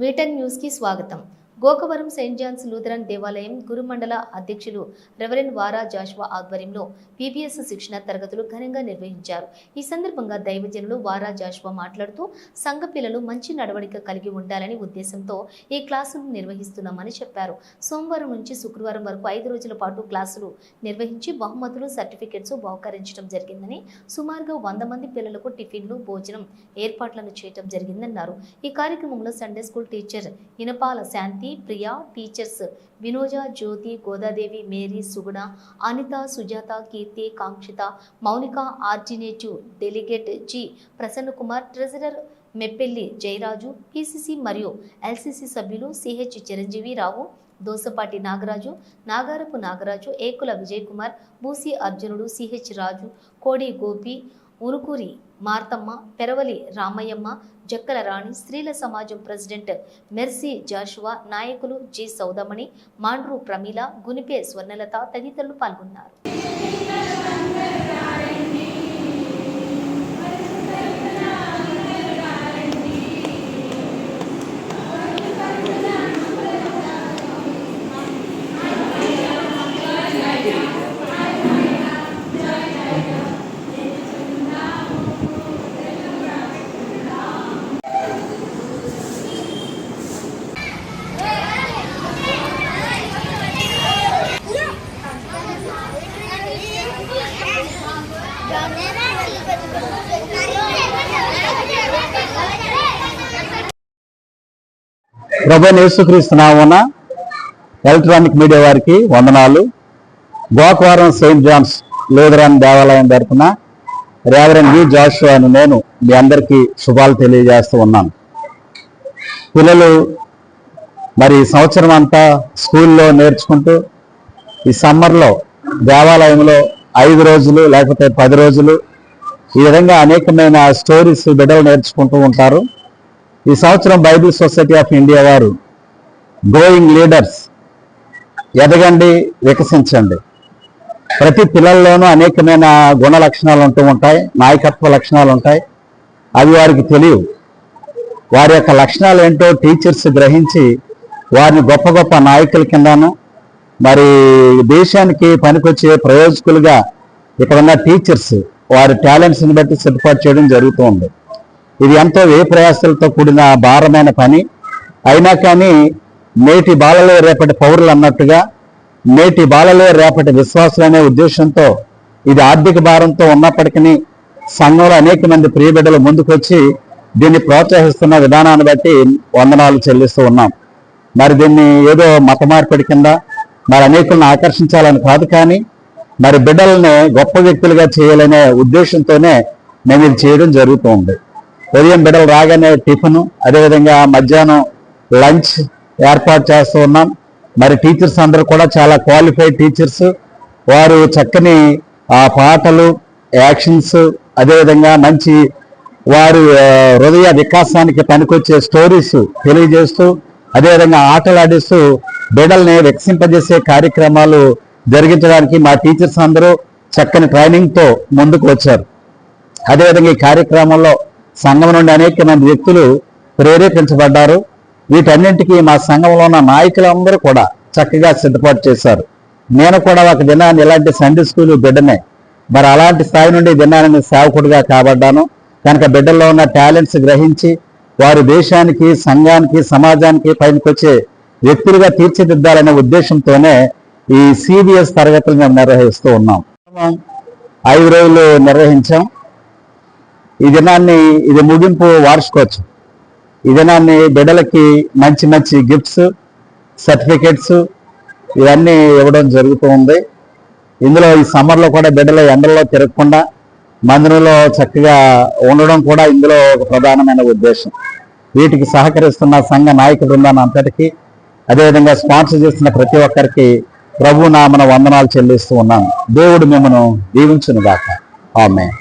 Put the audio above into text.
వీటన్ news కి స్వాగతం. Gokavaram Saint Johne's Lutheran దేవాలయం గురుమండల అధ్యక్షులు రెవరెండ్ వారా జాషువా ఆధ్వర్యంలో పీపీఎస్ శిక్షణ తరగతులు ఘనంగా నిర్వహించారు. ఈ సందర్భంగా దైవజనులు వారా జాషువా మాట్లాడుతూ సంఘ పిల్లలు మంచి నడవడిక కలిగి ఉండాలని ఉద్దేశంతో ఈ క్లాసులు నిర్వహిస్తున్నామని చెప్పారు. సోమవారం నుంచి శుక్రవారం వరకు 5 రోజుల పాటు క్లాసులు నిర్వహించి బహుమతులు, సర్టిఫికెట్స్ బహుకరించడం జరిగిందని, సుమారుగా 100 మంది పిల్లలకు టిఫిన్లు, భోజనం ఏర్పాట్లను చేయడం జరిగిందన్నారు. ఈ కార్యక్రమంలో Sunday school teacher Inapala Shanti, Priya, teachers Vinoja, Jyothi, Godadevi, Mary, Suguna, Anitha, Sujatha, Keerthi, Kankshitha, Mounika, ఆర్డినేటివ్ delegate G Prasanna Kumar, treasurer Meppelli Jayaraju, PCC మరియు ఎల్సీసీ సభ్యులు సిహెచ్ చిరంజీవి రావు, దోసపాటి నాగరాజు, నాగారపు నాగరాజు, ఏకుల విజయ్ కుమార్, బూసి అర్జునుడు, సిహెచ్ రాజు, కోడి గోపి, ఉనుకూరి మార్తమ్మ, పెరవలి రామయ్యమ్మ, జక్కల రాణి, స్త్రీల సమాజం ప్రెసిడెంట్ మెర్సీ జాషువా, నాయకులు జి సౌదమణి, మాండ్రు ప్రమీల, గునిపే స్వర్ణలత తదితరులు పాల్గొన్నారు. ప్రభువైన యేసుక్రీస్తు నామమున ఎలక్ట్రానిక్ మీడియా వారికి వందనాలు. గోకవరం సెయింట్ జాన్స్ లూథరన్ దేవాలయం తరపున రెవరెండ్ వి జాషువా అని నేను మీ అందరికీ శుభాలు తెలియజేస్తూ ఉన్నాను. పిల్లలు మరి సంవత్సరం అంతా స్కూల్లో నేర్చుకుంటూ ఈ సమ్మర్లో దేవాలయంలో 5 రోజులు లేకపోతే 10 రోజులు ఈ విధంగా అనేకమైన స్టోరీస్ బిడ్డలు నేర్చుకుంటూ ఉంటారు. ఈ సంవత్సరం బైబిల్ సొసైటీ ఆఫ్ ఇండియా వారు గ్రోయింగ్ లీడర్స్, ఎదగండి, వికసించండి, ప్రతి పిల్లల్లోనూ అనేకమైన గుణ లక్షణాలు ఉంటూ ఉంటాయి, నాయకత్వ లక్షణాలు ఉంటాయి. అవి వారికి తెలియవు. వారి యొక్క లక్షణాలు ఏంటో టీచర్స్ గ్రహించి వారిని గొప్ప గొప్ప నాయకుల కిందను, మరి దేశానికి పనికొచ్చే ప్రయోజకులుగా ఇక్కడ ఉన్న టీచర్స్ వారి టాలెంట్స్ని బట్టి సిద్ధపాటు చేయడం జరుగుతూ ఉంది. ఇది ఎంతో ప్రయాసాలతో కూడిన భారమైన పని. అయినా కానీ నేటి బాలలే రేపటి పౌరులు అన్నట్టుగా, నేటి బాలలే రేపటి విశ్వాసులు అనే ఉద్దేశంతో ఇది ఆర్థిక భారంతో ఉన్నప్పటికీ సంఘంలో అనేక మంది ప్రియబిడ్డలు ముందుకొచ్చి దీన్ని ప్రోత్సహిస్తున్న విధానాన్ని బట్టి వందనాలు చెల్లిస్తూ ఉన్నాం. మరి దీన్ని ఏదో మత మార్పిడి కింద మరి అనేకులను ఆకర్షించాలని కాదు, కానీ మరి బిడ్డలని గొప్ప వ్యక్తులుగా చేయాలనే ఉద్దేశంతోనే మేము ఇది చేయడం జరుగుతూ ఉంది. ఉదయం బిడ్డలు రాగానే టిఫిన్, అదేవిధంగా మధ్యాహ్నం లంచ్ ఏర్పాటు చేస్తూ ఉన్నాం. మరి టీచర్స్ అందరూ కూడా చాలా క్వాలిఫైడ్ టీచర్స్. వారు చక్కని పాటలు, యాక్షన్స్, అదేవిధంగా మంచి వారు హృదయ వికాసానికి పనికొచ్చే స్టోరీస్ తెలియజేస్తూ, అదేవిధంగా ఆటలు ఆడిస్తూ బిడ్డల్ని వికసింపజేసే కార్యక్రమాలు జరిగించడానికి మా టీచర్స్ అందరూ చక్కని ట్రైనింగ్తో ముందుకు వచ్చారు. అదేవిధంగా ఈ కార్యక్రమంలో సంఘం నుండి అనేక మంది వ్యక్తులు ప్రేరేపించబడ్డారు. వీటన్నింటికీ మా సంఘంలో ఉన్న నాయకులందరూ కూడా చక్కగా సిద్ధపాటు చేశారు. నేను కూడా ఒక దినాన్ని ఇలాంటి సండే స్కూల్ బిడ్డనే, మరి అలాంటి స్థాయి నుండి దినాన్ని సేవకుడిగా కాబడ్డాను. కనుక బిడ్డల్లో ఉన్న టాలెంట్స్ గ్రహించి వారు దేశానికి, సంఘానికి, సమాజానికి పనికొచ్చే వ్యక్తులుగా తీర్చిదిద్దాలనే ఉద్దేశంతోనే ఈ సిబిఎస్ తరగతులు మేము నిర్వహిస్తూ ఉన్నాం. 5 రోజులు నిర్వహించాం. ఈ దినాన్ని, ఇది ముగింపు వార్షికోత్సవం. ఈ దినాన్ని బిడ్డలకి మంచి మంచి గిఫ్ట్స్, సర్టిఫికెట్స్ ఇవన్నీ ఇవ్వడం జరుగుతూ ఉంది. ఇందులో ఈ సమ్మర్లో కూడా బిడ్డలు ఎండల్లో తిరగకుండా మందిరంలో చక్కగా ఉండడం కూడా ఇందులో ఒక ప్రధానమైన ఉద్దేశం. వీటికి సహకరిస్తున్న సంఘ నాయక బృందాన్ని అంతటికీ, అదేవిధంగా స్పాన్సర్ చేస్తున్న ప్రతి ఒక్కరికి ప్రభు నామన వందనాలు చెల్లిస్తూ ఉన్నాను. దేవుడు మిమ్మల్ని దీవించును గాక. ఆమేన్.